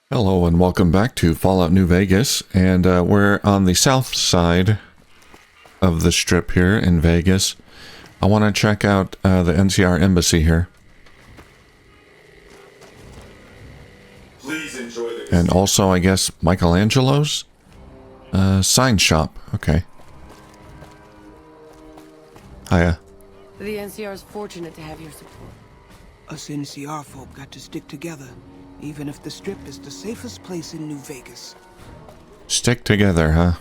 Hello and welcome back to Fallout New Vegas, and we're on the south side of the strip here in Vegas. I want to check out the NCR embassy here. Please enjoy the And also, I guess, Michelangelo's sign shop. Okay. Hiya. The NCR is fortunate to have your support. Us NCR folk got to stick together, even if the Strip is the safest place in New Vegas. Stick together, huh?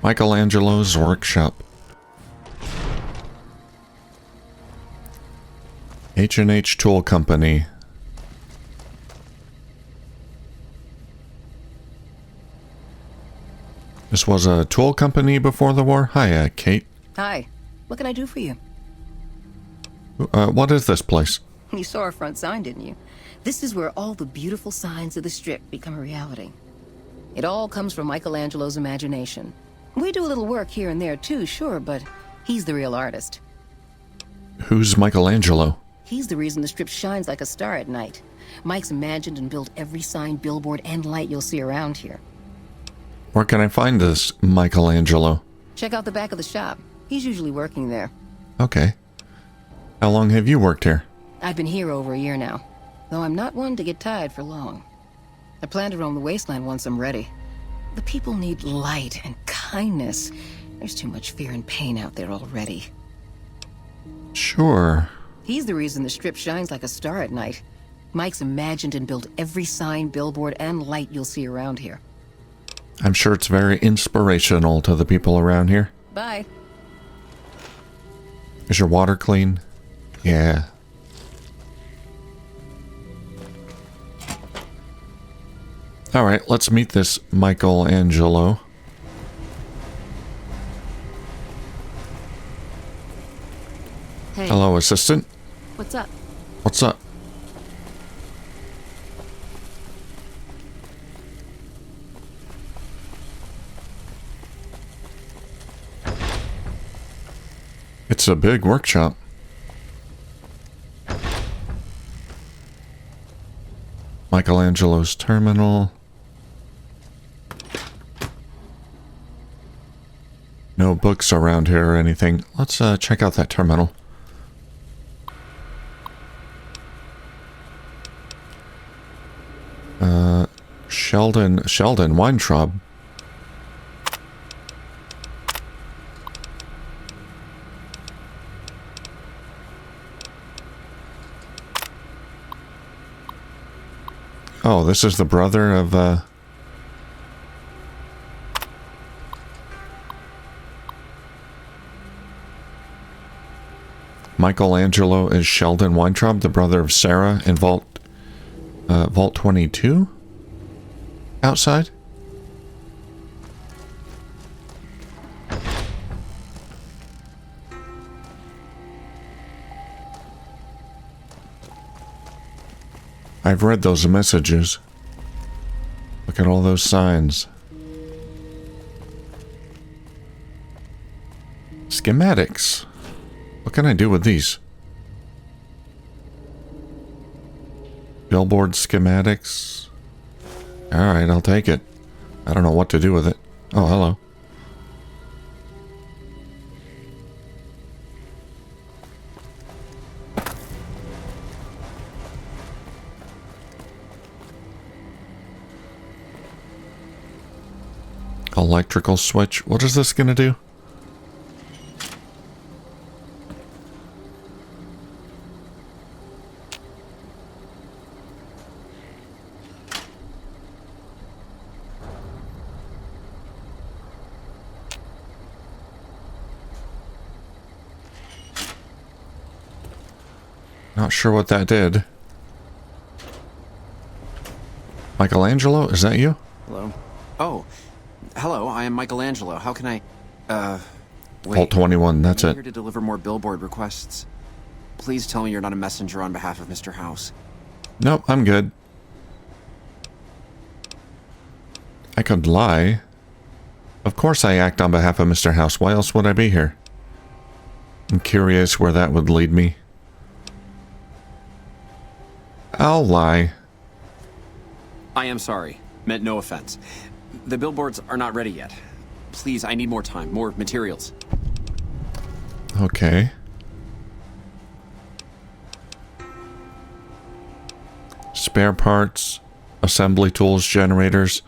Michelangelo's workshop. H&H Tool Company. This was a tool company before the war? Hiya, Kate. Hi. What can I do for you? What is this place? You saw our front sign, didn't you? This is where all the beautiful signs of the Strip become a reality. It all comes from Michelangelo's imagination. We do a little work here and there too, sure, but he's the real artist. Who's Michelangelo? He's the reason the Strip shines like a star at night. Mike's imagined and built every sign, billboard, and light you'll see around here. Where can I find this Michelangelo? Check out the back of the shop. He's usually working there. Okay. How long have you worked here? I've been here over a year now, though I'm not one to get tired for long. I plan to roam the Wasteland once I'm ready. The people need light and kindness. There's too much fear and pain out there already. Sure. He's the reason the Strip shines like a star at night. Mike's imagined and built every sign, billboard, and light you'll see around here. I'm sure it's very inspirational to the people around here. Bye. Is your water clean? Yeah. Alright, let's meet this Michelangelo. Hey. Hello, assistant. What's up? What's up? It's a big workshop. Michelangelo's terminal. No books around here or anything. Let's check out that terminal. Sheldon Weintraub. Oh, this is the brother of, Michelangelo is Sheldon Weintraub, the brother of Sarah in Vault 22? Outside? I've read those messages. Look at all those signs. Schematics. What can I do with these? Billboard schematics. Alright, I'll take it. I don't know what to do with it. Oh, hello. Electrical switch. What is this gonna do? Not sure what that did. Michelangelo, is that you? Hello? Oh, hello, I am Michelangelo. How can I, wait. Vault 21, that's I'm it. here to deliver more billboard requests. Please tell me you're not a messenger on behalf of Mr. House. Nope, I'm good. I could lie. Of course I act on behalf of Mr. House. Why else would I be here? I'm curious where that would lead me. I'll lie. I am sorry. Meant no offense. The billboards are not ready yet. Please, I need more time, more materials. Okay. Spare parts, assembly tools, generators.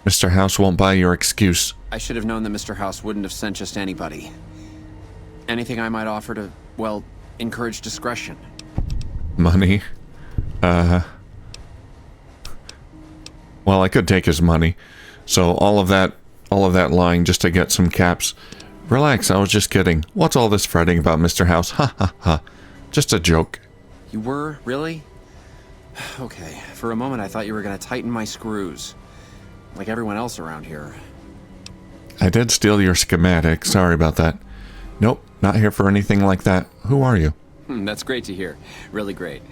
Mr. House won't buy your excuse. I should have known that Mr. House wouldn't have sent just anybody. Anything I might offer to, well, encourage discretion. Money. Well, I could take his money. So all of that lying just to get some caps. Relax, I was just kidding. What's all this fretting about, Mr. House? Ha ha ha. Just a joke. You were? Really? Okay, for a moment I thought you were gonna tighten my screws. Like everyone else around here. I did steal your schematic. Sorry about that. Nope, not here for anything like that. Who are you? That's great to hear. Really great.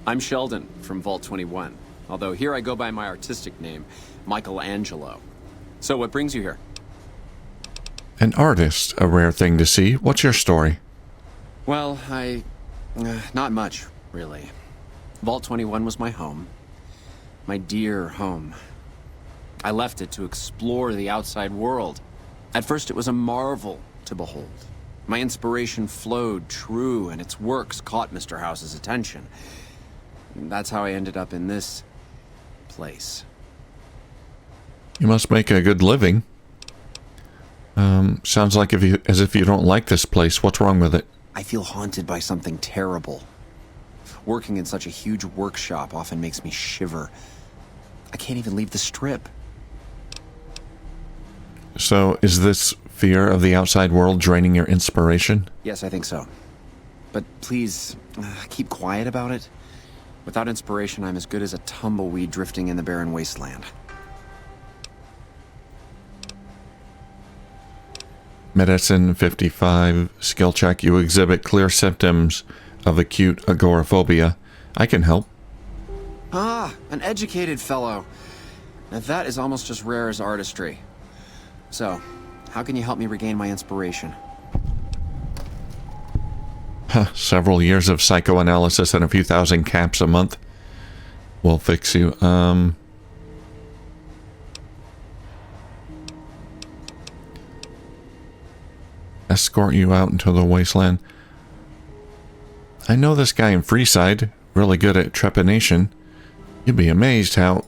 I'm Sheldon from Vault 21. Although here I go by my artistic name, Michelangelo. So what brings you here? An artist, a rare thing to see. What's your story? Well, not much, really. Vault 21 was my home. My dear home. I left it to explore the outside world. At first it was a marvel to behold. My inspiration flowed true, and its works caught Mr. House's attention. That's how I ended up in this place. You must make a good living. Sounds like as if you don't like this place. What's wrong with it? I feel haunted by something terrible. Working in such a huge workshop often makes me shiver. I can't even leave the strip. So, is this fear of the outside world draining your inspiration? Yes, I think so. But please, keep quiet about it. Without inspiration, I'm as good as a tumbleweed drifting in the barren wasteland. Medicine 55, skill check. You exhibit clear symptoms of acute agoraphobia. I can help. Ah, an educated fellow. Now that is almost as rare as artistry. So, how can you help me regain my inspiration? Several years of psychoanalysis and a few thousand caps a month will fix you. Escort you out into the wasteland. I know this guy in Freeside, really good at trepanation. You'd be amazed how...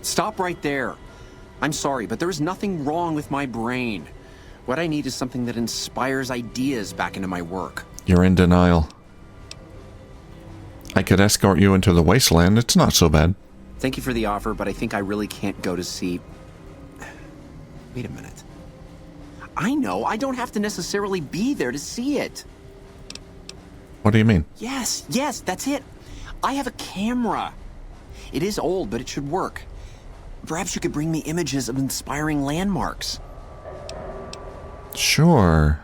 Stop right there. I'm sorry, but there is nothing wrong with my brain. What I need is something that inspires ideas back into my work. You're in denial. I could escort you into the wasteland. It's not so bad. Thank you for the offer, but I think I really can't go to see... Wait a minute. I know, I don't have to necessarily be there to see it. What do you mean? Yes, that's it. I have a camera. It is old, but it should work. Perhaps you could bring me images of inspiring landmarks. Sure.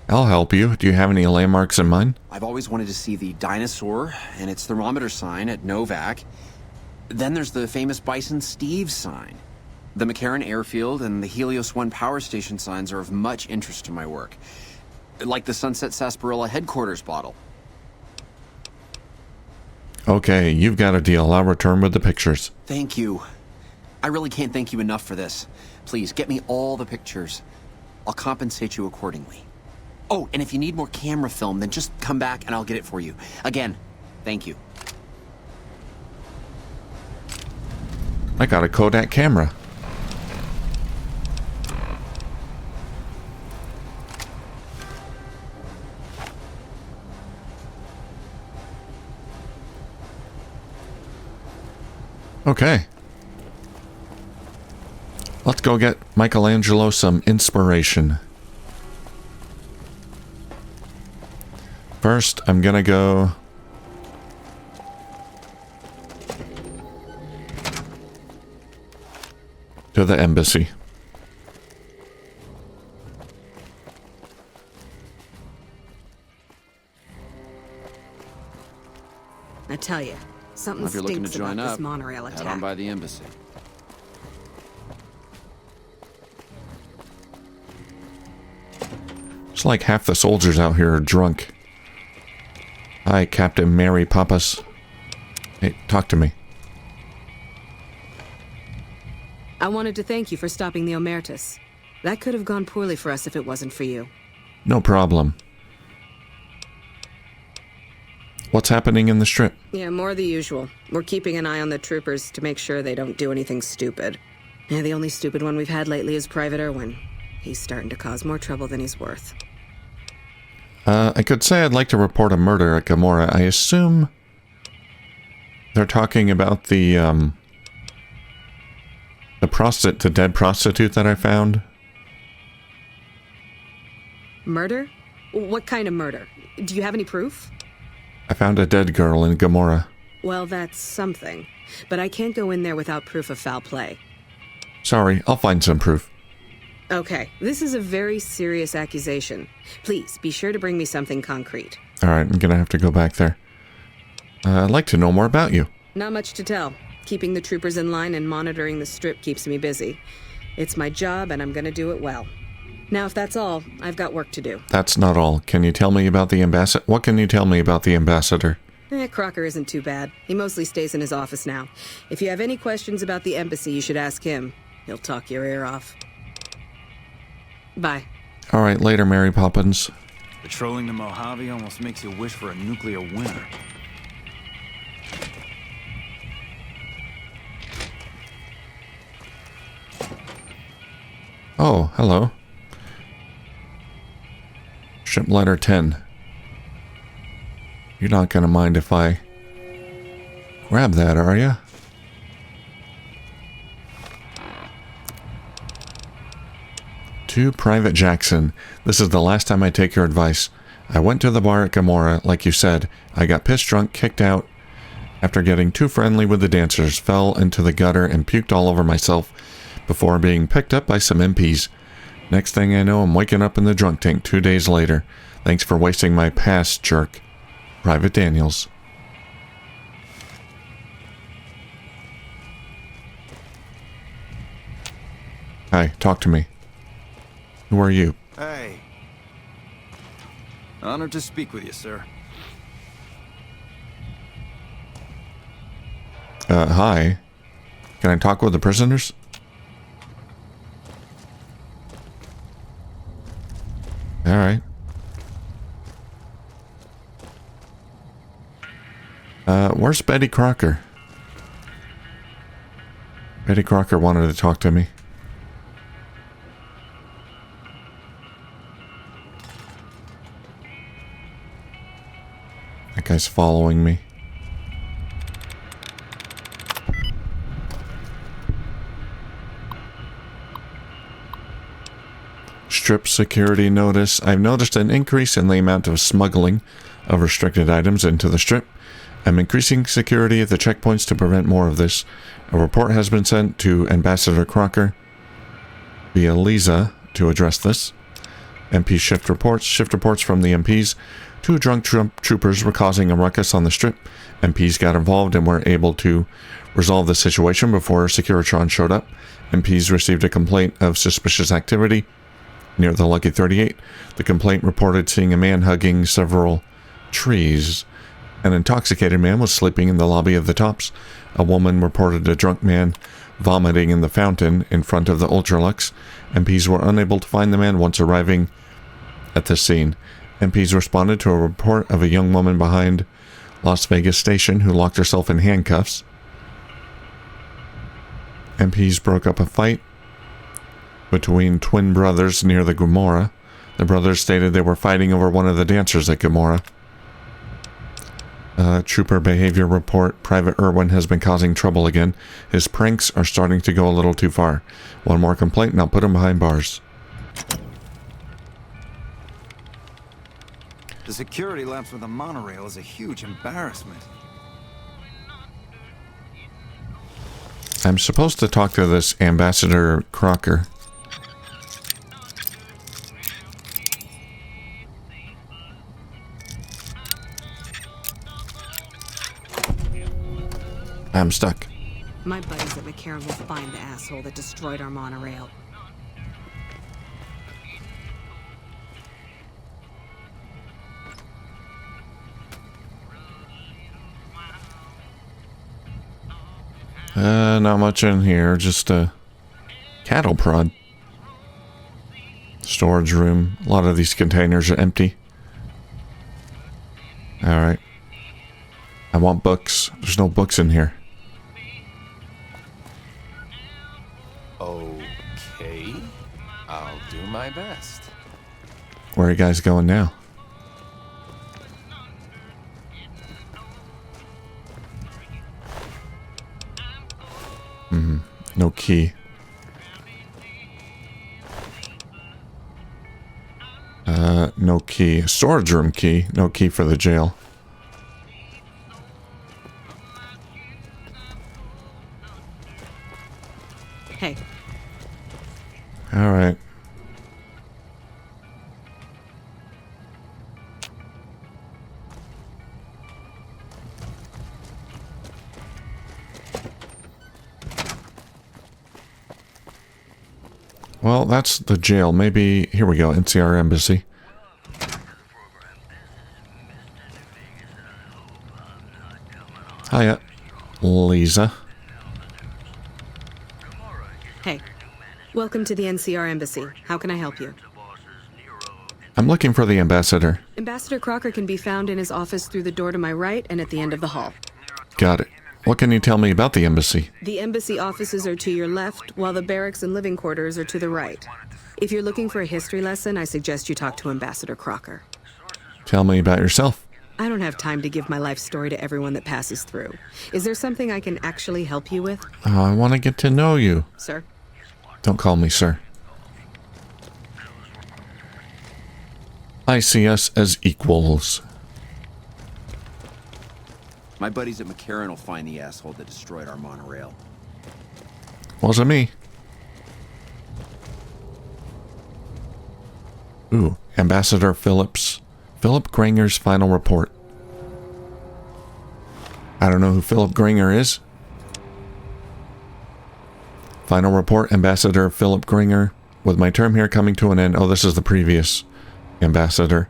I'll help you. Do you have any landmarks in mind? I've always wanted to see the dinosaur and its thermometer sign at Novac. Then there's the famous Bison Steve sign. The McCarran Airfield and the Helios 1 power station signs are of much interest to my work. Like the Sunset Sarsaparilla headquarters bottle. Okay, you've got a deal. I'll return with the pictures. Thank you. I really can't thank you enough for this. Please, get me all the pictures. I'll compensate you accordingly. Oh, and if you need more camera film, then just come back and I'll get it for you. Again, thank you. I got a Kodak camera. Okay. Let's go get Michelangelo some inspiration. First, I'm gonna go... to the embassy. I tell you, something If you're looking to stinks about join this up, monorail head on attack. by the embassy. It's like half the soldiers out here are drunk. Hi, Captain Mary Pappas. Hey, talk to me. I wanted to thank you for stopping the Omertas. That could have gone poorly for us if it wasn't for you. No problem. What's happening in the strip? Yeah, more of the usual. We're keeping an eye on the troopers to make sure they don't do anything stupid. Yeah, the only stupid one we've had lately is Private Irwin. He's starting to cause more trouble than he's worth. I could say I'd like to report a murder at Gamora. I assume they're talking about the dead prostitute that I found. Murder? What kind of murder? Do you have any proof? I found a dead girl in Gamora. Well, that's something. But I can't go in there without proof of foul play. Sorry, I'll find some proof. Okay, this is a very serious accusation. Please, be sure to bring me something concrete. Alright, I'm gonna have to go back there. I'd like to know more about you. Not much to tell. Keeping the troopers in line and monitoring the strip keeps me busy. It's my job, and I'm gonna do it well. Now, if that's all, I've got work to do. That's not all. Can you tell me about the ambassador? What can you tell me about the ambassador? Crocker isn't too bad. He mostly stays in his office now. If you have any questions about the embassy, you should ask him. He'll talk your ear off. Bye. Alright, later, Mary Poppins. Patrolling the Mojave almost makes you wish for a nuclear winter. Oh, hello. Ship letter 10. You're not gonna mind if I grab that, are ya? To Private Jackson, this is the last time I take your advice. I went to the bar at Gamora, like you said. I got pissed drunk, kicked out after getting too friendly with the dancers, fell into the gutter and puked all over myself before being picked up by some MPs. Next thing I know, I'm waking up in the drunk tank 2 days later. Thanks for wasting my pass, jerk. Private Daniels. Hi, talk to me. Who are you? Hey. Honored to speak with you, sir. Hi. Can I talk with the prisoners? Alright. Where's Betty Crocker? Betty Crocker wanted to talk to me. That guy's following me. Strip security notice. I've noticed an increase in the amount of smuggling of restricted items into the strip. I'm increasing security at the checkpoints to prevent more of this. A report has been sent to Ambassador Crocker via Lisa to address this. MP shift reports from the MPs. 2 drunk troopers were causing a ruckus on the strip. MPs got involved and were able to resolve the situation before Securitron showed up. MPs received a complaint of suspicious activity near the Lucky 38. The complaint reported seeing a man hugging several trees. An intoxicated man was sleeping in the lobby of the Tops. A woman reported a drunk man vomiting in the fountain in front of the Ultralux. MPs were unable to find the man once arriving at the scene. MPs responded to a report of a young woman behind Las Vegas Station who locked herself in handcuffs. MPs broke up a fight between twin brothers near the Gamora. The brothers stated they were fighting over one of the dancers at Gamora. Trooper behavior report. Private Irwin has been causing trouble again. His pranks are starting to go a little too far. One more complaint and I'll put him behind bars. The security lapse with the monorail is a huge embarrassment. I'm supposed to talk to this Ambassador Crocker. I'm stuck. My buddies at McCarran will find the asshole that destroyed our monorail. Not much in here. Just a cattle prod. Storage room. A lot of these containers are empty. Alright. I want books. There's no books in here. Okay. I'll do my best. Where are you guys going now? No key. No key. Storage room key. No key for the jail. Hey, All right. Well, that's the jail. Maybe... Here we go. NCR Embassy. Hiya, Lisa. hey. Welcome to the NCR Embassy. How can I help you? I'm looking for the ambassador. Ambassador Crocker can be found in his office through the door to my right and at the end of the hall. Got it. What can you tell me about the embassy? The embassy offices are to your left, while the barracks and living quarters are to the right. If you're looking for a history lesson, I suggest you talk to Ambassador Crocker. Tell me about yourself. I don't have time to give my life story to everyone that passes through. Is there something I can actually help you with, Oh, I want to get to know you. sir? Don't call me sir. I see us as equals. My buddies at McCarran will find the asshole that destroyed our monorail. Wasn't me. Ooh, Ambassador Philip Granger's final report. I don't know who Philip Granger is. Final report, Ambassador Philip Granger. With my term here coming to an end... Oh, this is the previous ambassador.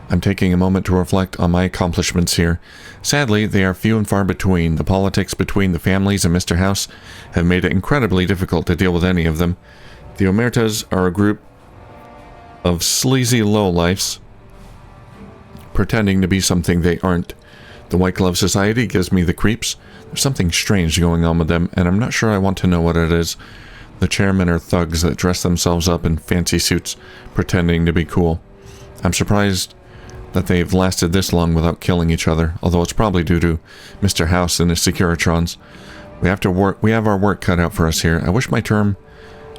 I'm taking a moment to reflect on my accomplishments here. Sadly, they are few and far between. The politics between the families and Mr. House have made it incredibly difficult to deal with any of them. The Omertas are a group of sleazy lowlifes pretending to be something they aren't. The White Glove Society gives me the creeps. There's something strange going on with them, and I'm not sure I want to know what it is. The chairmen are thugs that dress themselves up in fancy suits, pretending to be cool. I'm surprised that they've lasted this long without killing each other, although it's probably due to Mr. House and his Securitrons. We have our work cut out for us here. I wish my term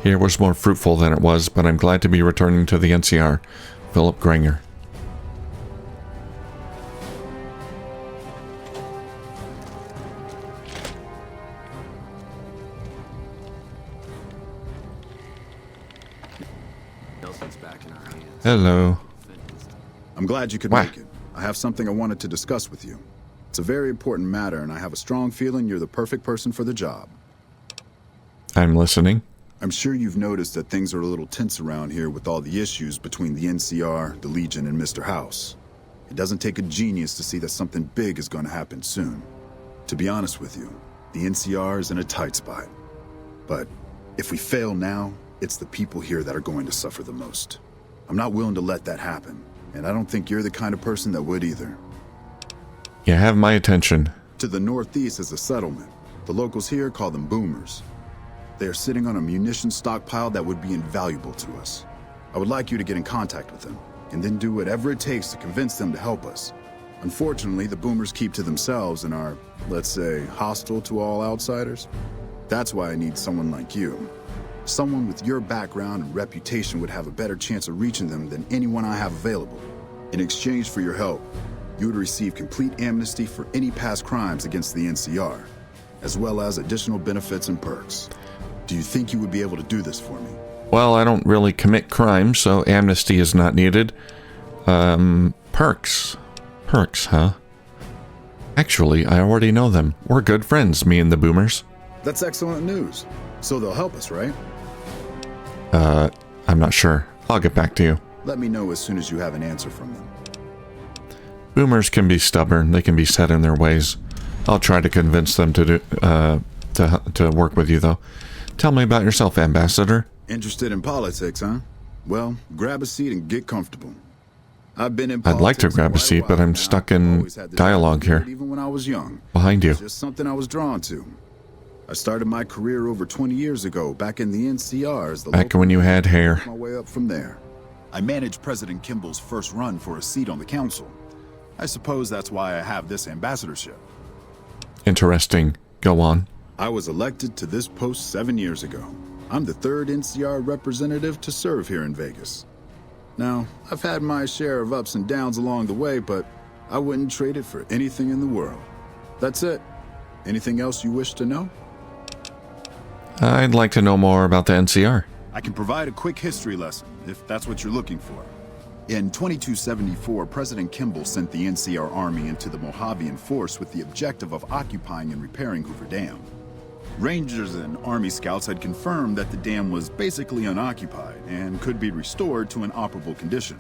here was more fruitful than it was, but I'm glad to be returning to the NCR. Philip Granger. Nelson's back in our hands. Hello. I'm glad you could Wah. make it. I have something I wanted to discuss with you. It's a very important matter, and I have a strong feeling you're the perfect person for the job. I'm listening. I'm sure you've noticed that things are a little tense around here with all the issues between the NCR, the Legion, and Mr. House. It doesn't take a genius to see that something big is going to happen soon. To be honest with you, the NCR is in a tight spot. But if we fail now, it's the people here that are going to suffer the most. I'm not willing to let that happen, and I don't think you're the kind of person that would either. You have my attention. To the northeast is a settlement. The locals here call them boomers. They are sitting on a munition stockpile that would be invaluable to us. I would like you to get in contact with them, and then do whatever it takes to convince them to help us. Unfortunately, the boomers keep to themselves and are, let's say, hostile to all outsiders. That's why I need someone like you. Someone with your background and reputation would have a better chance of reaching them than anyone I have available. In exchange for your help, you would receive complete amnesty for any past crimes against the NCR, as well as additional benefits and perks. Do you think you would be able to do this for me? Well, I don't really commit crimes, so amnesty is not needed. Perks. Perks, huh? Actually, I already know them. We're good friends, me and the boomers. That's excellent news. So they'll help us, right? I'm not sure. I'll get back to you. Let me know as soon as you have an answer from them. Boomers can be stubborn. They can be set in their ways. I'll try to convince them to to work with you, though. Tell me about yourself, Ambassador. Interested in politics, huh? Well, grab a seat and get comfortable. I've been in I'd like to politics grab a quite seat, but while I'm now. stuck I've in always had this dialogue here. attitude even when I was young. Behind you. It's just something I was drawn to. I started my career over 20 years ago, back in the NCR as the Back when you had hair. my way up from there. I managed President Kimball's first run for a seat on the council. I suppose that's why I have this ambassadorship. Interesting. Go on. I was elected to this post 7 years ago. I'm the third NCR representative to serve here in Vegas. Now, I've had my share of ups and downs along the way, but I wouldn't trade it for anything in the world. That's it. Anything else you wish to know? I'd like to know more about the NCR. I can provide a quick history lesson, if that's what you're looking for. In 2274, President Kimball sent the NCR Army into the Mojavean force with the objective of occupying and repairing Hoover Dam. Rangers and Army scouts had confirmed that the dam was basically unoccupied and could be restored to an operable condition.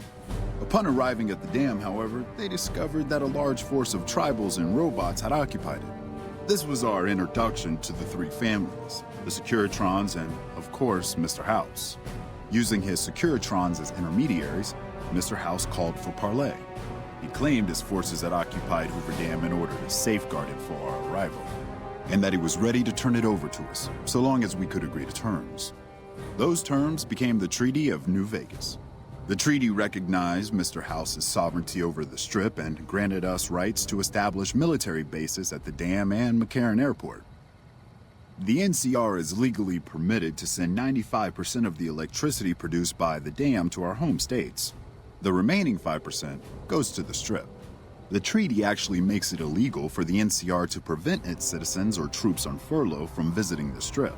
Upon arriving at the dam, however, they discovered that a large force of tribals and robots had occupied it. This was our introduction to the three families, the Securitrons and, of course, Mr. House. Using his Securitrons as intermediaries, Mr. House called for parley. He claimed his forces had occupied Hoover Dam in order to safeguard it for our arrival, and that he was ready to turn it over to us, so long as we could agree to terms. Those terms became the Treaty of New Vegas. The treaty recognized Mr. House's sovereignty over the Strip and granted us rights to establish military bases at the dam and McCarran Airport. The NCR is legally permitted to send 95% of the electricity produced by the dam to our home states. The remaining 5% goes to the Strip. The treaty actually makes it illegal for the NCR to prevent its citizens or troops on furlough from visiting the Strip.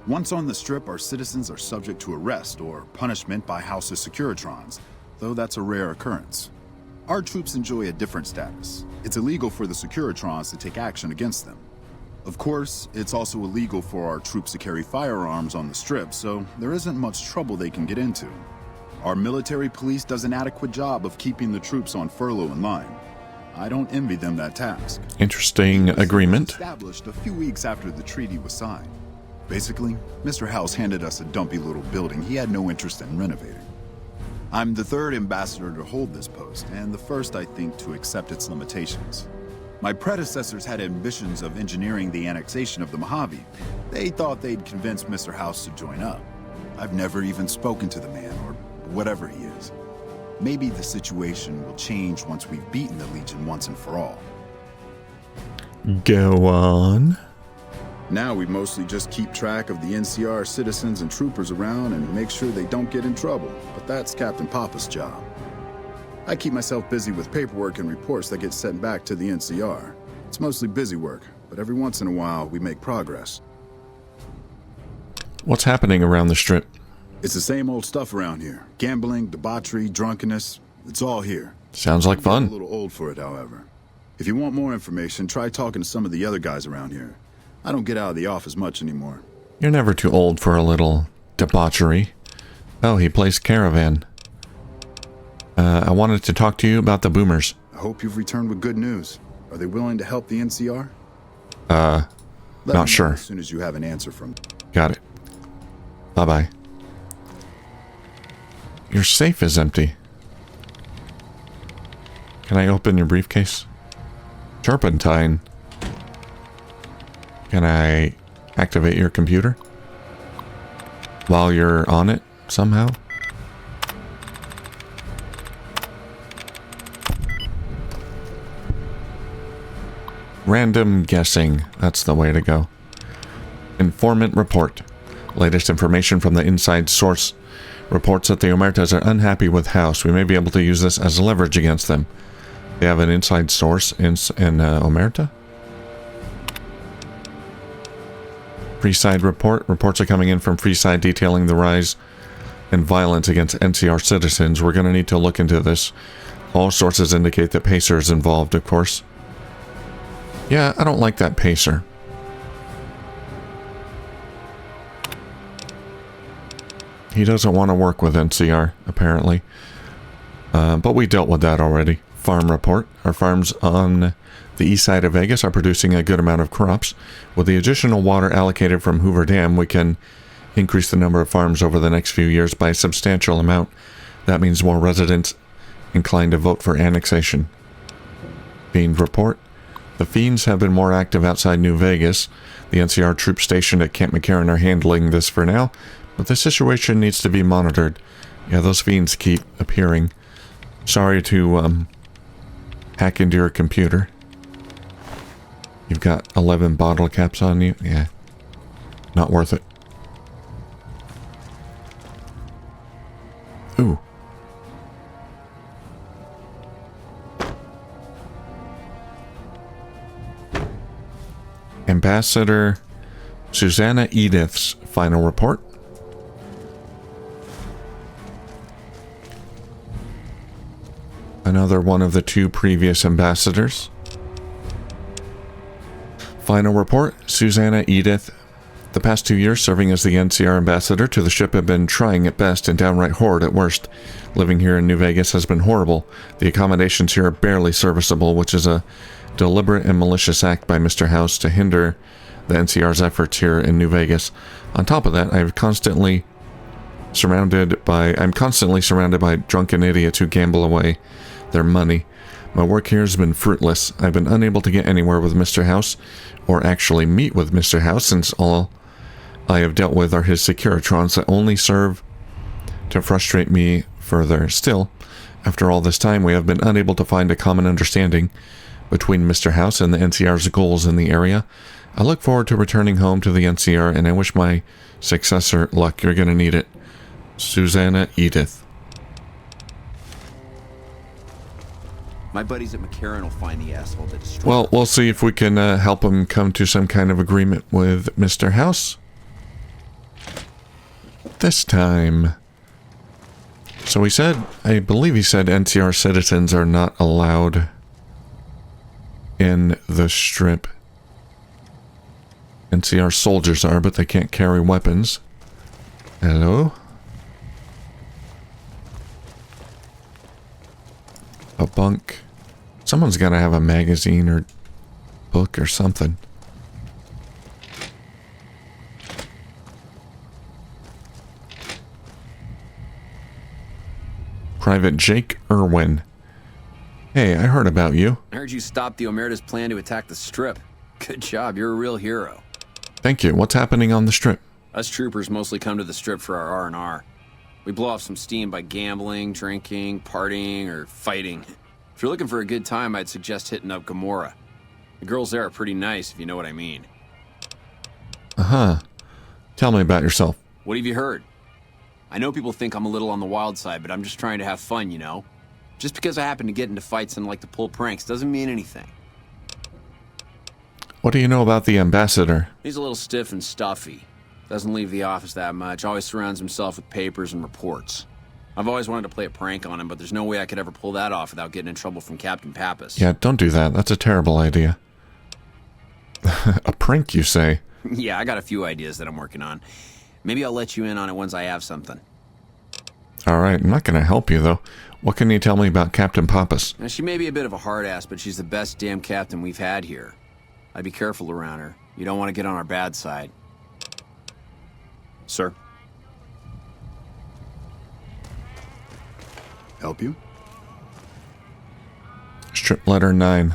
Once on the Strip, our citizens are subject to arrest or punishment by House's Securitrons, though that's a rare occurrence. Our troops enjoy a different status. It's illegal for the Securitrons to take action against them. Of course, it's also illegal for our troops to carry firearms on the Strip, so there isn't much trouble they can get into. Our military police does an adequate job of keeping the troops on furlough in line. I don't envy them that task. Interesting agreement. Established a few weeks after the treaty was signed. Basically, Mr. House handed us a dumpy little building he had no interest in renovating. I'm the third ambassador to hold this post, and the first, I think, to accept its limitations. My predecessors had ambitions of engineering the annexation of the Mojave. They thought they'd convince Mr. House to join up. I've never even spoken to the man, or whatever he is. Maybe the situation will change once we've beaten the Legion once and for all. Go on. Now we mostly just keep track of the NCR citizens and troopers around and make sure they don't get in trouble, but that's Captain Papa's job. I keep myself busy with paperwork and reports that get sent back to the NCR. It's mostly busy work, but every once in a while we make progress. What's happening around the Strip? It's the same old stuff around here. Gambling, debauchery, drunkenness, it's all here. Sounds like I'm fun. a little old for it, however. If you want more information, try talking to some of the other guys around here. I don't get out of the office much anymore. You're never too old for a little debauchery. Oh, he plays Caravan. I wanted to talk to you about the boomers. I hope you've returned with good news. Are they willing to help the NCR? Not Let me know sure. as soon as you have an answer from them. Got it. Bye-bye. Your safe is empty. Can I open your briefcase? Turpentine. Can I activate your computer? While you're on it, somehow? Random guessing. That's the way to go. Informant report. Latest information from the inside source reports that the Omertas are unhappy with House. We may be able to use this as leverage against them. They have an inside source in Omerta? Freeside report. Reports are coming in from Freeside detailing the rise in violence against NCR citizens. We're going to need to look into this. All sources indicate that Pacer is involved, of course. Yeah, I don't like that Pacer. He doesn't want to work with NCR, apparently. But we dealt with that already. Farm report. Our farm's on The east side of Vegas are producing a good amount of crops. With the additional water allocated from Hoover Dam, we can increase the number of farms over the next few years by a substantial amount. That means more residents inclined to vote for annexation. Fiend report. The Fiends have been more active outside New Vegas. The NCR troops stationed at Camp McCarran are handling this for now, but the situation needs to be monitored. Yeah, those Fiends keep appearing. Sorry to hack into your computer. You've got 11 bottle caps on you? Yeah. Not worth it. Ooh. Ambassador Susanna Edith's final report. Another one of the two previous ambassadors. Final report, Susanna Edith. The past 2 years serving as the NCR ambassador to the ship have been trying at best and downright horrid at worst. Living here in New Vegas has been horrible. The accommodations here are barely serviceable, which is a deliberate and malicious act by Mr. House to hinder the NCR's efforts here in New Vegas. On top of that, I'm constantly surrounded by drunken idiots who gamble away their money. My work here has been fruitless. I've been unable to get anywhere with Mr. House, or actually meet with Mr. House, since all I have dealt with are his Securitrons that only serve to frustrate me further. Still, after all this time, we have been unable to find a common understanding between Mr. House and the NCR's goals in the area. I look forward to returning home to the NCR, and I wish my successor luck. You're gonna need it. Susanna Edith. My buddies at McCarran will find the asshole that destroyed. Well, we'll see if we can help him come to some kind of agreement with Mr. House. This time. So he said, I believe he said NCR citizens are not allowed in the strip. NCR soldiers are, but they can't carry weapons. Hello? A bunk. Someone's got to have a magazine or book or something. Private Jake Irwin. Hey, I heard about you. I heard you stopped the Omerta's plan to attack the Strip. Good job, you're a real hero. Thank you. What's happening on the Strip? Us troopers mostly come to the Strip for our R&R. We blow off some steam by gambling, drinking, partying, or fighting. If you're looking for a good time, I'd suggest hitting up Gamora. The girls there are pretty nice, if you know what I mean. Uh-huh. Tell me about yourself. What have you heard? I know people think I'm a little on the wild side, but I'm just trying to have fun, you know? Just because I happen to get into fights and like to pull pranks doesn't mean anything. What do you know about the ambassador? He's a little stiff and stuffy. Doesn't leave the office that much, always surrounds himself with papers and reports. I've always wanted to play a prank on him, but there's no way I could ever pull that off without getting in trouble from Captain Pappas. Yeah, don't do that. That's a terrible idea. A prank, you say? Yeah, I got a few ideas that I'm working on. Maybe I'll let you in on it once I have something. Alright, I'm not going to help you, though. What can you tell me about Captain Pappas? Now, she may be a bit of a hard ass, but she's the best damn captain we've had here. I'd be careful around her. You don't want to get on our bad side. Sir? Help you? Strip letter 9.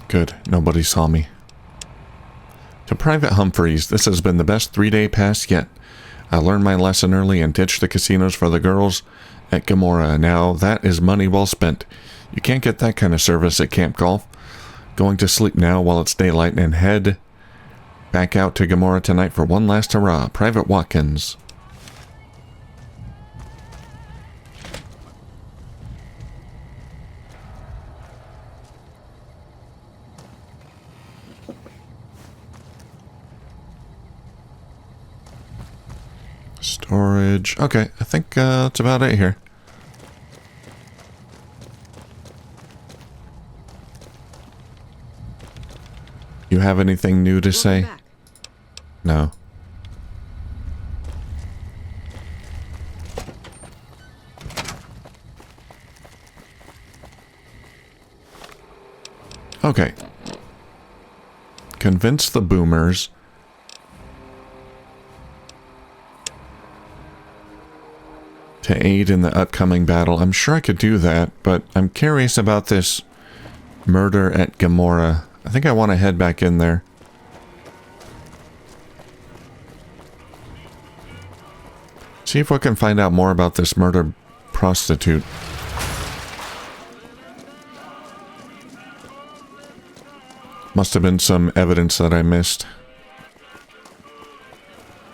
Good, nobody saw me. To Private Humphreys, this has been the best 3-day pass yet. I learned my lesson early and ditched the casinos for the girls at Gamora. Now that is money well spent. You can't get that kind of service at Camp Golf. Going to sleep now while it's daylight and head back out to Gamora tonight for one last hurrah. Private Watkins. Storage. Okay, I think that's about it here. You have anything new to say? Back. No. Okay. Convince the boomers. To aid in the upcoming battle. I'm sure I could do that, but I'm curious about this murder at Gamora. I think I want to head back in there. See if we can find out more about this murder prostitute. Must have been some evidence that I missed.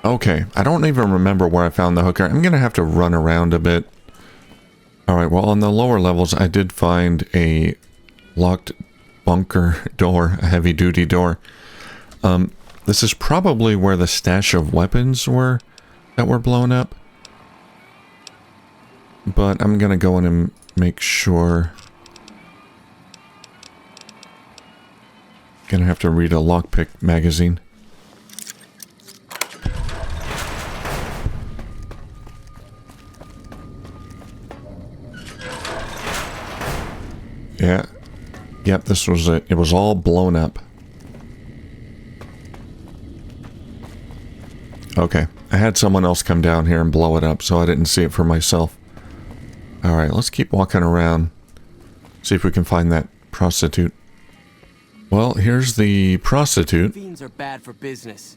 Okay, I don't even remember where I found the hooker. I'm gonna have to run around a bit. Alright, well on the lower levels I did find a locked bunker door, a heavy duty door. This is probably where the stash of weapons were that were blown up. But I'm gonna go in and make sure. Gonna have to read a lockpick magazine. Yeah. Yep, this was it. It was all blown up. Okay. I had someone else come down here and blow it up, so I didn't see it for myself. Alright, let's keep walking around. See if we can find that prostitute. Well, here's the prostitute. Fiends are bad for business.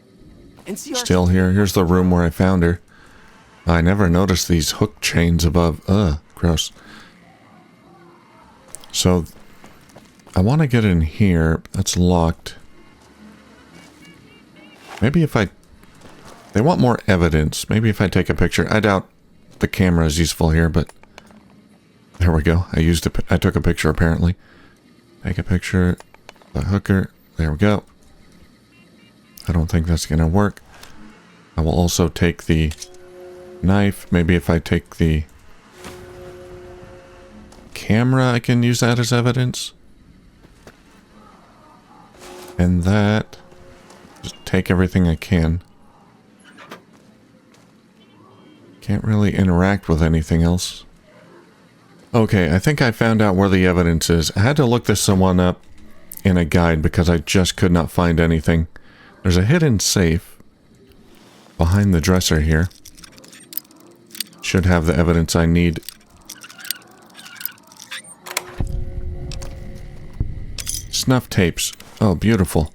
NCR Still here. Here's the room where I found her. I never noticed these hook chains above. Ugh, gross. So, I want to get in here. That's locked. Maybe if I... They want more evidence. Maybe if I take a picture. I doubt the camera is useful here, but... There we go. I took a picture, apparently. Take a picture. The hooker. There we go. I don't think that's going to work. I will also take the knife. Maybe if I take the camera, I can use that as evidence. And that. Just take everything I can. Can't really interact with anything else. Okay, I think I found out where the evidence is. I had to look this one up in a guide because I just could not find anything. There's a hidden safe behind the dresser here. Should have the evidence I need. Snuff tapes. Oh, beautiful.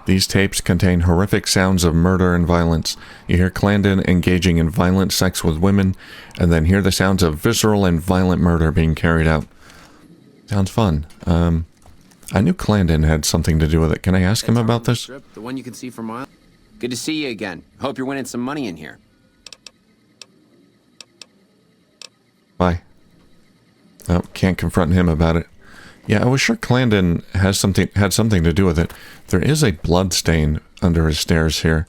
These tapes contain horrific sounds of murder and violence. You hear Clandon engaging in violent sex with women, and then hear the sounds of visceral and violent murder being carried out. Sounds fun. I knew Clandon had something to do with it. Can I ask him about this? The one you can see from miles. Good to see you again. Hope you're winning some money in here. Bye. Oh, can't confront him about it. Yeah, I was sure Clandon had something to do with it. There is a blood stain under his stairs here,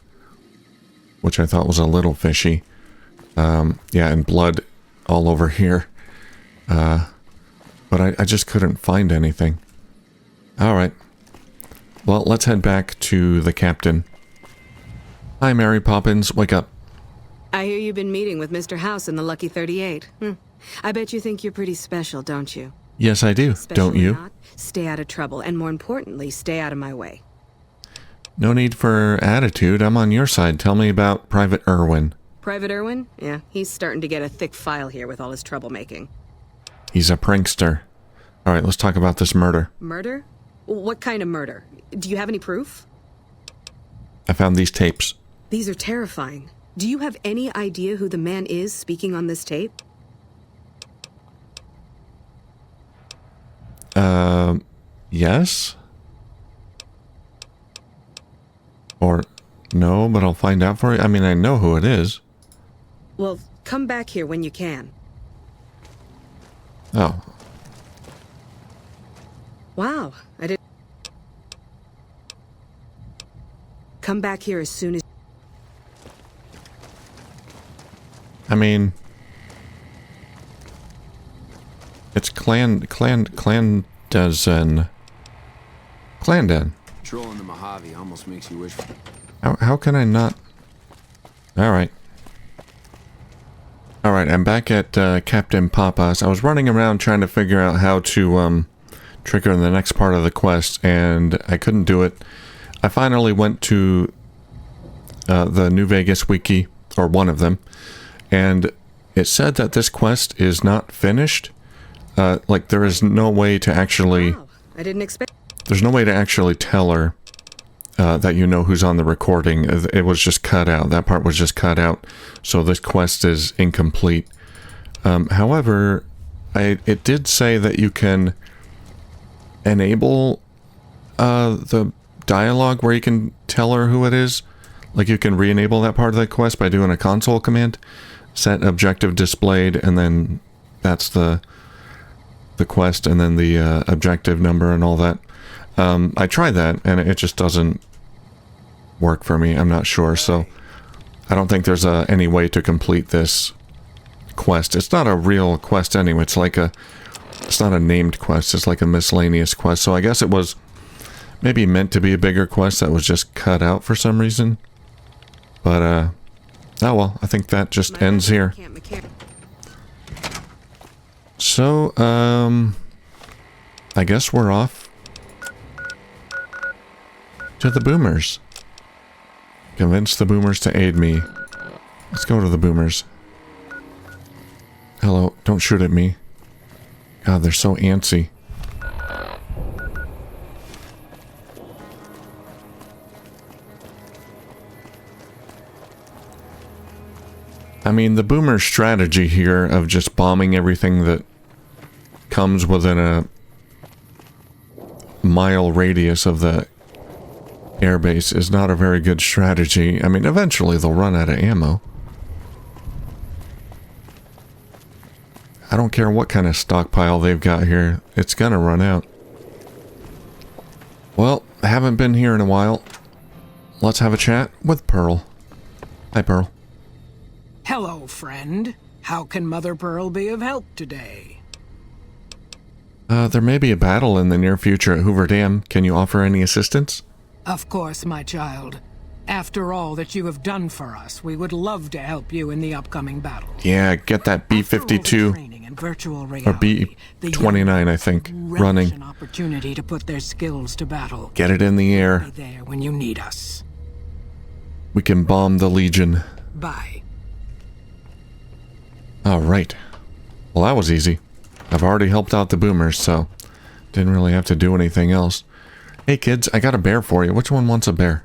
which I thought was a little fishy. Yeah, and blood all over here. But I just couldn't find anything. Alright. Well, let's head back to the captain. Hi, Mary Poppins. Wake up. I hear you've been meeting with Mr. House in the Lucky 38. I bet you think you're pretty special, don't you? Yes, I do. Especially Don't you? Not, stay out of trouble, and more importantly, stay out of my way. No need for attitude. I'm on your side. Tell me about Private Irwin. Private Irwin? Yeah, he's starting to get a thick file here with all his troublemaking. He's a prankster. Alright, let's talk about this murder. Murder? What kind of murder? Do you have any proof? I found these tapes. These are terrifying. Do you have any idea who the man is speaking on this tape? Yes? Or no, but I'll find out for you. I mean, I know who it is. Well, come back here when you can. Oh. Wow, I didn't... Come back here as soon as... I mean... It's Clandon. Trolling the Mojave almost makes you wish for... How can I not... Alright. Alright, I'm back at Captain Papa's. I was running around trying to figure out how to trigger the next part of the quest, and I couldn't do it. I finally went to the New Vegas wiki, or one of them, and it said that this quest is not finished. Like, there is no way to actually... Wow, I didn't expect... There's no way to actually tell her that you know who's on the recording. It was just cut out. That part was just cut out. So this quest is incomplete. However, it did say that you can enable the dialogue where you can tell her who it is. Like, you can re-enable that part of the quest by doing a console command. Set objective displayed, and then that's the quest, and then the objective number and all that. I tried that, and it just doesn't work for me. I'm not sure, so I don't think there's any way to complete this quest. It's not a real quest anyway. It's like it's not a named quest. It's like a miscellaneous quest. So I guess it was maybe meant to be a bigger quest that was just cut out for some reason. But, oh well, I think that just ends here. So, I guess we're off to the boomers. Convince the boomers to aid me. Let's go to the boomers. Hello, don't shoot at me. God, they're so antsy. I mean, the boomer strategy here of just bombing everything that comes within a mile radius of the airbase is not a very good strategy. I mean, eventually they'll run out of ammo. I don't care what kind of stockpile they've got here. It's gonna run out. Well, I haven't been here in a while. Let's have a chat with Pearl. Hi, Pearl. Hello, friend. How can Mother Pearl be of help today? There may be a battle in the near future at Hoover Dam. Can you offer any assistance? Of course, my child. After all that you have done for us, we would love to help you in the upcoming battle. Yeah, get that B-52 or B-29, I think, running. An opportunity to put their skills to battle. Get it in the air. Be there when you need us. We can bomb the Legion. Bye. Alright. Well, that was easy. I've already helped out the boomers, so didn't really have to do anything else. Hey kids, I got a bear for you. Which one wants a bear?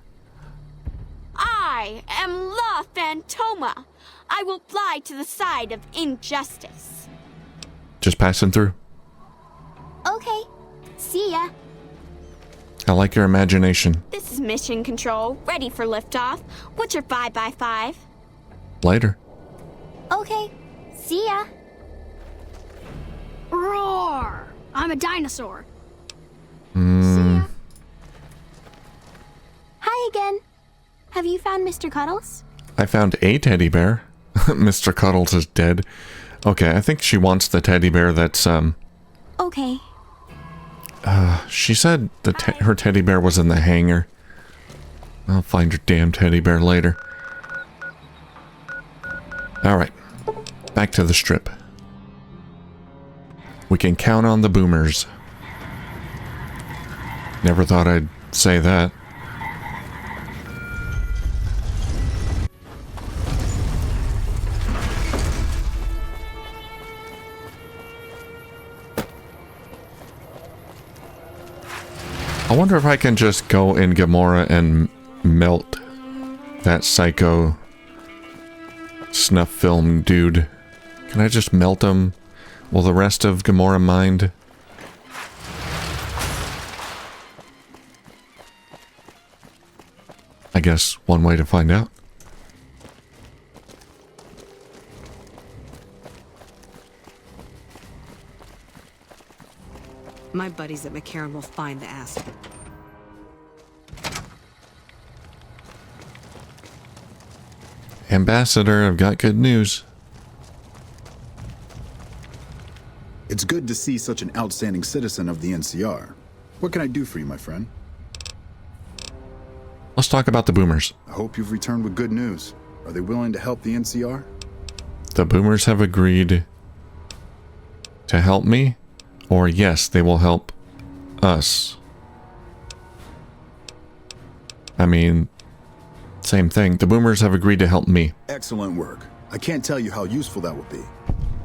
I am La Phantoma. I will fly to the side of injustice. Just passing through. Okay. See ya. I like your imagination. This is Mission Control, ready for liftoff. What's your 5x5? Later. Okay. See ya. Roar! I'm a dinosaur. See ya. Hi again. Have you found Mr. Cuddles? I found a teddy bear. Mr. Cuddles is dead. Okay, I think she wants the teddy bear that's, Okay. She said her teddy bear was in the hangar. I'll find your damn teddy bear later. Alright. Back to the strip. We can count on the boomers. Never thought I'd say that. I wonder if I can just go in Gamora and melt that psycho snuff film dude. Can I just melt him? Will the rest of Gamora mind? I guess one way to find out. My buddies at McCarran will find the ass. Ambassador, I've got good news. It's good to see such an outstanding citizen of the NCR. What can I do for you, my friend? Let's talk about the boomers. I hope you've returned with good news. Are they willing to help the NCR? The boomers have agreed to help me, or yes, they will help us. I mean, same thing. The boomers have agreed to help me. Excellent work. I can't tell you how useful that will be.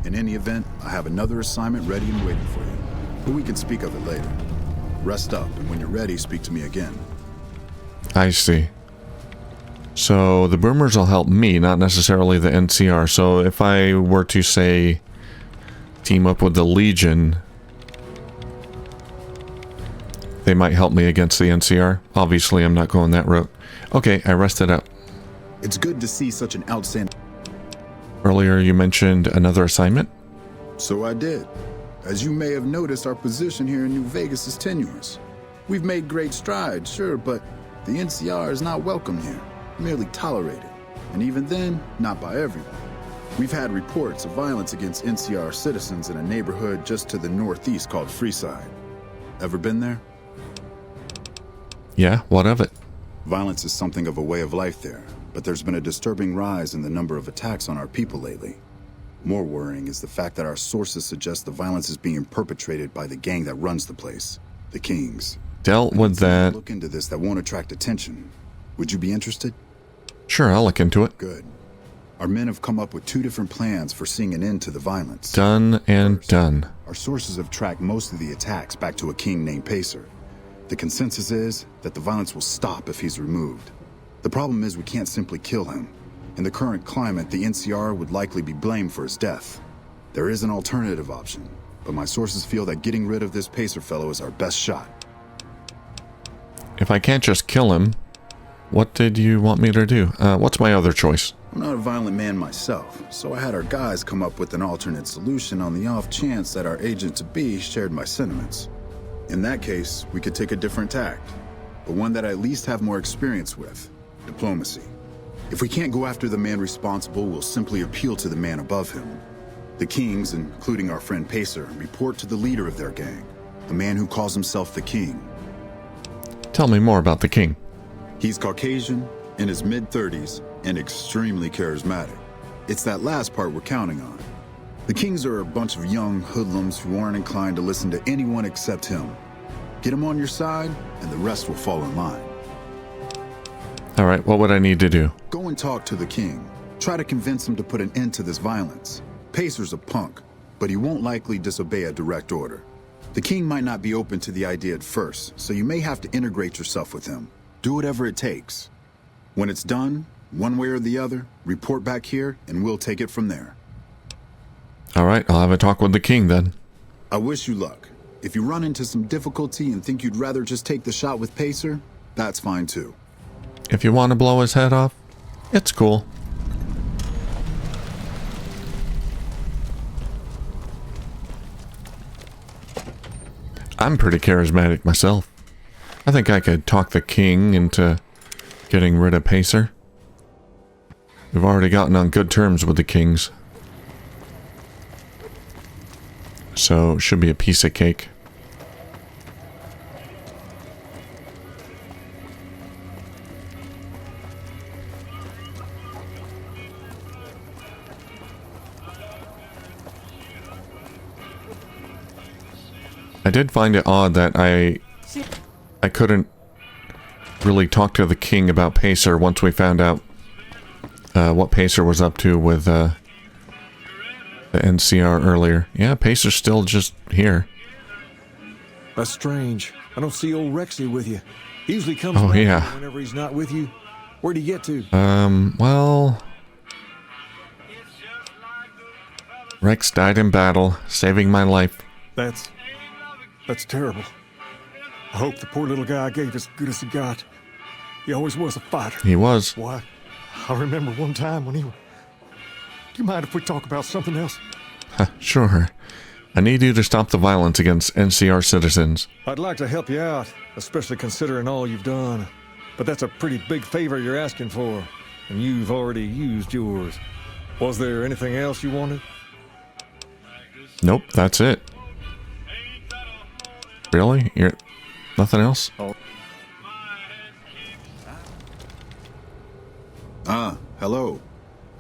In any event, I have another assignment ready and waiting for you. But we can speak of it later. Rest up, and when you're ready, speak to me again. I see. So the boomers will help me, not necessarily the NCR. So if I were to, say, team up with the Legion, they might help me against the NCR. Obviously, I'm not going that route. Okay, I rested up. It's good to see such an outstanding... Earlier, you mentioned another assignment? So I did. As you may have noticed, our position here in New Vegas is tenuous. We've made great strides, sure, but the NCR is not welcome here, merely tolerated. And even then, not by everyone. We've had reports of violence against NCR citizens in a neighborhood just to the northeast called Freeside. Ever been there? Yeah, what of it? Violence is something of a way of life there, but there's been a disturbing rise in the number of attacks on our people lately. More worrying is the fact that our sources suggest the violence is being perpetrated by the gang that runs the place, the Kings. Dealt with that. Look into this that won't attract attention. Would you be interested? Sure, I'll look into it. Good. Our men have come up with 2 different plans for seeing an end to the violence. Done and done. Our sources have tracked most of the attacks back to a king named Pacer. The consensus is that the violence will stop if he's removed. The problem is we can't simply kill him. In the current climate, the NCR would likely be blamed for his death. There is an alternative option, but my sources feel that getting rid of this Pacer fellow is our best shot. If I can't just kill him, what did you want me to do? What's my other choice? I'm not a violent man myself, so I had our guys come up with an alternate solution on the off chance that our agent-to-be shared my sentiments. In that case, we could take a different tact, but one that I at least have more experience with: diplomacy. If we can't go after the man responsible, we'll simply appeal to the man above him. The Kings, including our friend Pacer, report to the leader of their gang, a man who calls himself the King. Tell me more about the King. He's Caucasian, in his mid-30s, and extremely charismatic. It's that last part we're counting on. The Kings are a bunch of young hoodlums who aren't inclined to listen to anyone except him. Get him on your side, and the rest will fall in line. All right, what would I need to do? Go and talk to the King. Try to convince him to put an end to this violence. Pacer's a punk, but he won't likely disobey a direct order. The King might not be open to the idea at first, so you may have to integrate yourself with him. Do whatever it takes. When it's done, one way or the other, report back here, and we'll take it from there. All right, I'll have a talk with the King then. I wish you luck. If you run into some difficulty and think you'd rather just take the shot with Pacer, that's fine too. If you want to blow his head off, it's cool. I'm pretty charismatic myself. I think I could talk the King into getting rid of Pacer. We've already gotten on good terms with the Kings. So, should be a piece of cake. I did find it odd that I couldn't really talk to the King about Pacer once we found out what Pacer was up to with the NCR earlier. Yeah, Pacer's still just here. That's strange. I don't see old Rexy with you. He usually comes yeah. whenever he's not with you. Where'd he get to? Well... Rex died in battle, saving my life. That's terrible. I hope the poor little guy gave as good as he got. He always was a fighter. He was. Why? I remember one time when he... Do you mind if we talk about something else? Sure. I need you to stop the violence against NCR citizens. I'd like to help you out, especially considering all you've done. But that's a pretty big favor you're asking for, and you've already used yours. Was there anything else you wanted? Nope, that's it. Really? Nothing else? Oh. Hello.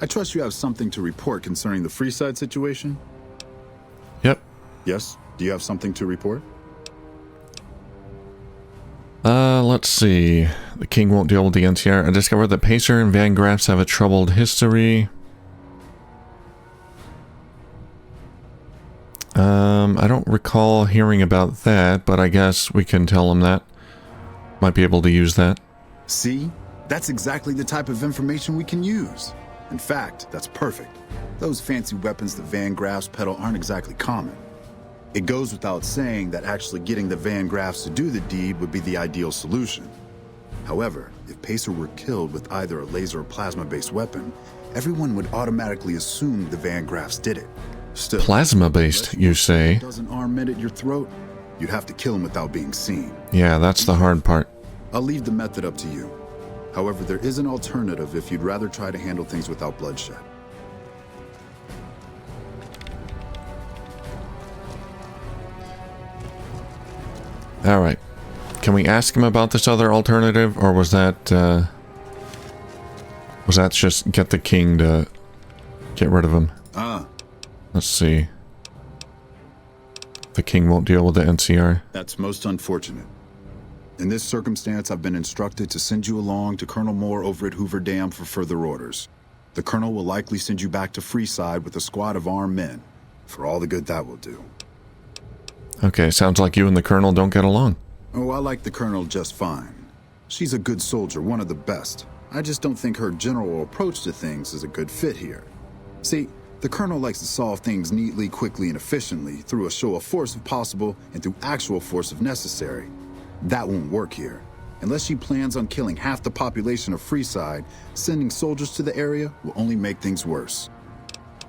I trust you have something to report concerning the Freeside situation? Yep. Yes? Do you have something to report? Let's see. The king won't deal with the NCR. I discovered that Pacer and Van Graffs have a troubled history. I don't recall hearing about that, but I guess we can tell him that. Might be able to use that. See? That's exactly the type of information we can use. In fact, that's perfect. Those fancy weapons the Van Graffs peddle aren't exactly common. It goes without saying that actually getting the Van Graffs to do the deed would be the ideal solution. However, if Pacer were killed with either a laser or plasma-based weapon, everyone would automatically assume the Van Graffs did it. Still, Plasma-based, you say? Doesn't arm at your throat, you'd have to kill him without being seen. Yeah, that's the hard part. I'll leave the method up to you. However, there is an alternative if you'd rather try to handle things without bloodshed. Alright. Can we ask him about this other alternative, or was that just get the king to get rid of him? Let's see. The king won't deal with the NCR. That's most unfortunate. In this circumstance, I've been instructed to send you along to Colonel Moore over at Hoover Dam for further orders. The colonel will likely send you back to Freeside with a squad of armed men, for all the good that will do. Okay, sounds like you and the colonel don't get along. Oh, I like the colonel just fine. She's a good soldier, one of the best. I just don't think her general approach to things is a good fit here. See, the colonel likes to solve things neatly, quickly, and efficiently through a show of force if possible and through actual force if necessary. That won't work here. Unless she plans on killing half the population of Freeside, sending soldiers to the area will only make things worse.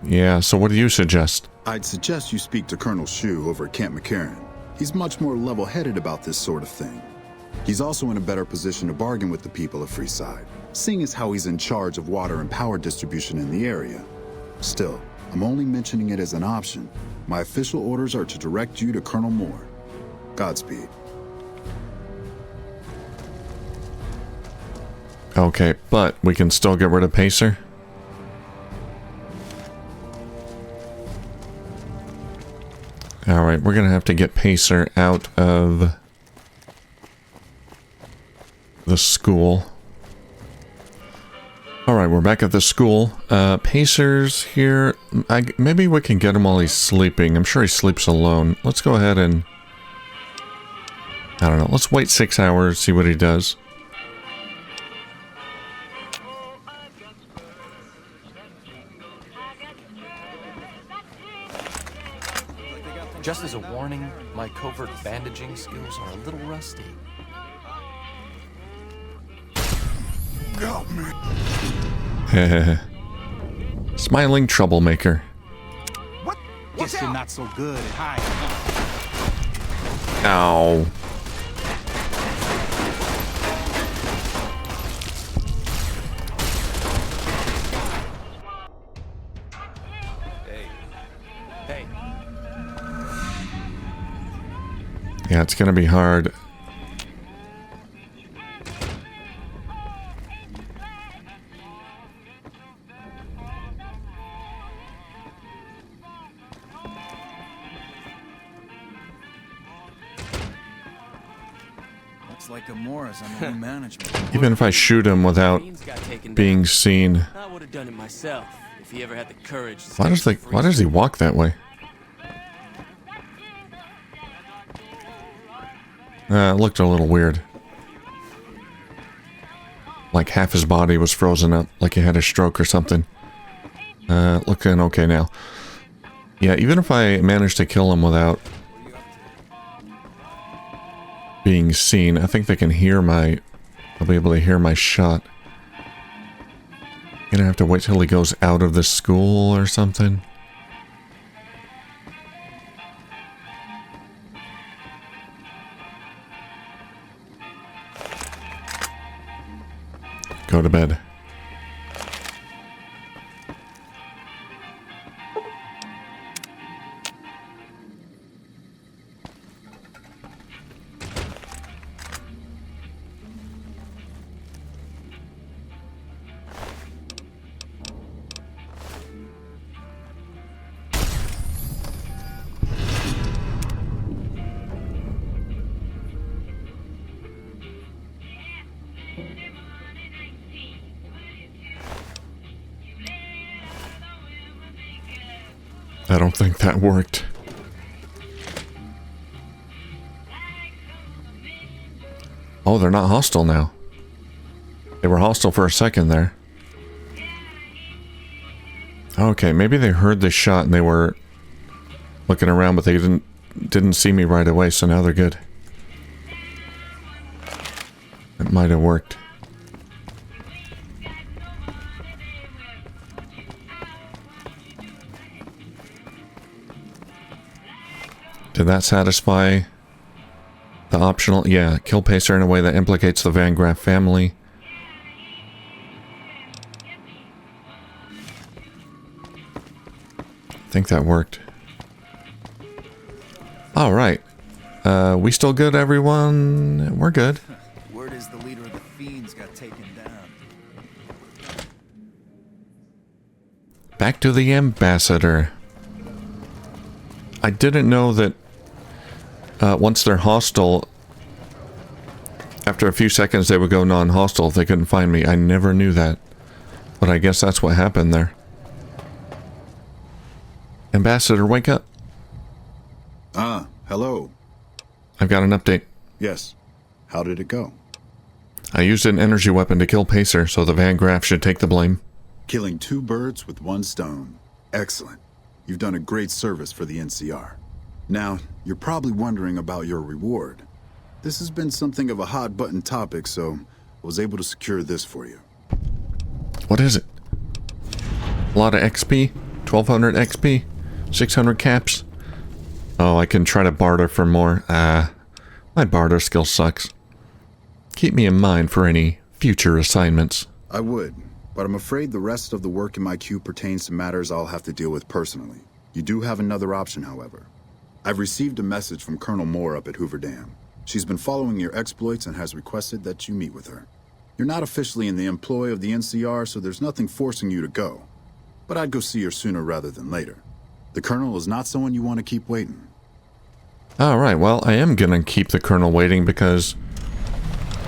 Yeah, so what do you suggest? I'd suggest you speak to Colonel Shu over at Camp McCarran. He's much more level-headed about this sort of thing. He's also in a better position to bargain with the people of Freeside, seeing as how he's in charge of water and power distribution in the area. Still, I'm only mentioning it as an option. My official orders are to direct you to Colonel Moore. Godspeed. Okay, but we can still get rid of Pacer? Alright, we're gonna have to get Pacer out of the school. Alright, we're back at the school. Pacer's here. Maybe we can get him while he's sleeping. I'm sure he sleeps alone. Let's go ahead and... I don't know. Let's wait 6 hours, see what he does. Just as a warning, my covert bandaging skills are a little rusty. Got me. Smiling troublemaker. What? Guess you're not so good at hiding. Ow. Hey. Yeah, it's gonna be hard. Looks like Amora's under new management. Even if I shoot him without being seen. I would have done it myself if he ever had the courage to Why does he walk that way? It looked a little weird. Like half his body was frozen up, like he had a stroke or something. Looking okay now. Yeah, even if I manage to kill him without being seen, I think they can hear my... I'll be able to hear my shot. Gonna have to wait till he goes out of the school or something. Go to bed. I don't think that worked. Oh, they're not hostile now. They were hostile for a second there. Okay, maybe they heard the shot and they were looking around, but they didn't see me right away, so now they're good. It might have worked. Did that satisfy the optional? Yeah, kill Pacer in a way that implicates the Van Graff family. I think that worked. Alright. We still good, everyone? We're good. Word is the leader of the Fiends got taken down. Back to the ambassador. I didn't know that once they're hostile, after a few seconds they would go non-hostile if they couldn't find me. I never knew that. But I guess that's what happened there. Ambassador, wake up. Ah, hello. I've got an update. Yes. How did it go? I used an energy weapon to kill Pacer, so the Van Graff should take the blame. Killing 2 birds with 1 stone. Excellent. You've done a great service for the NCR. Now, you're probably wondering about your reward. This has been something of a hot-button topic, so I was able to secure this for you. What is it? A lot of XP? 1200 XP? 600 caps? Oh, I can try to barter for more. My barter skill sucks. Keep me in mind for any future assignments. I would, but I'm afraid the rest of the work in my queue pertains to matters I'll have to deal with personally. You do have another option, however. I've received a message from Colonel Moore up at Hoover Dam. She's been following your exploits and has requested that you meet with her. You're not officially in the employ of the NCR, so there's nothing forcing you to go. But I'd go see her sooner rather than later. The Colonel is not someone you want to keep waiting. Alright, well, I am gonna keep the Colonel waiting because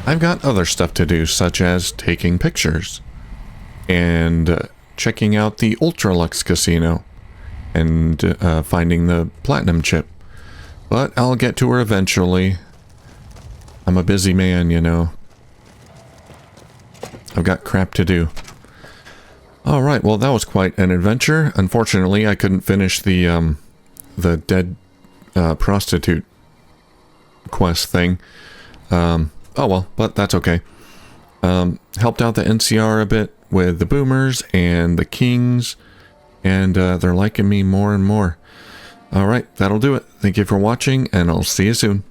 I've got other stuff to do, such as taking pictures and checking out the Ultralux Casino and finding the platinum chip. But I'll get to her eventually. I'm a busy man, you know. I've got crap to do. Alright, well that was quite an adventure. Unfortunately, I couldn't finish the dead prostitute quest thing. Oh well, but that's okay. Helped out the NCR a bit with the boomers and the kings, and they're liking me more and more. Alright, that'll do it. Thank you for watching, and I'll see you soon.